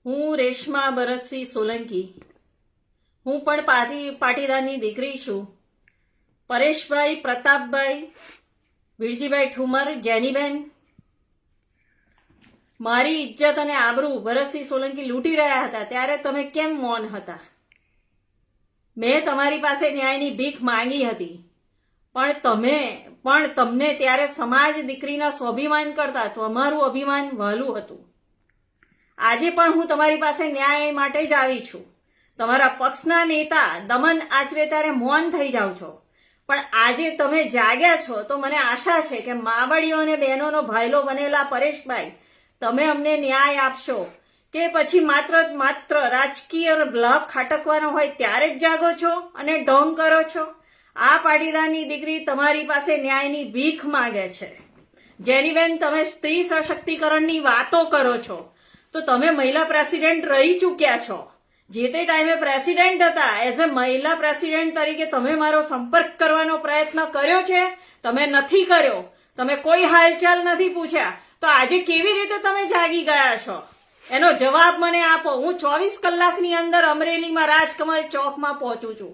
હું રેશમા ભરતસિંહ સોલંકી. હું પણ પાટીદારની દીકરી છું. પરેશભાઈ, પ્રતાપભાઈ, વિરજીભાઈ ઠુમર, જેનીબેન મારી ઇજ્જત અને આબરૂ ભરતસિંહ સોલંકી લૂંટી રહ્યા હતા ત્યારે તમે કેમ મૌન હતા? મેં તમારી પાસે ન્યાયની ભીખ માંગી હતી, પણ તમને ત્યારે સમાજ દીકરીના સ્વાભિમાન કરતા તમારું અભિમાન વહાલું હતું. આજે પણ હું તમારી પાસે ન્યાય માટે જ આવી છું. તમારા પક્ષના નેતા દમન આચરે ત્યારે મૌન થઈ જાવ છો, પણ આજે તમે જાગ્યા છો તો મને આશા છે કે માવડીઓ અને બહેનોનો ભાઈલો બનેલા પરેશભાઈ, તમે અમને ન્યાય આપશો કે પછી માત્ર રાજકીય લાભ ખાટકવાનો હોય ત્યારે જ જાગો છો અને ઢોંગ કરો છો? આ પાટીદારની દીકરી તમારી પાસે ન્યાયની ભીખ માંગે છે. જેનીબેન, તમે સ્ત્રી સશક્તિકરણની વાતો કરો છો તો તમે મહિલા પ્રેસિડેન્ટ રહી ચૂક્યા છો. જે તે ટાઈમે પ્રેસિડેન્ટ હતા, એઝ અ મહિલા પ્રેસિડેન્ટ તરીકે તમે મારો સંપર્ક કરવાનો પ્રયત્ન કર્યો છે? તમે નથી કર્યો. તમે કોઈ હાલચાલ નથી પૂછ્યા, તો આજે કેવી રીતે તમે જાગી ગયા છો? એનો જવાબ મને આપો. હું 24 કલાકની અંદર અમરેલીમાં રાજકમલ ચોકમાં પહોંચું છું.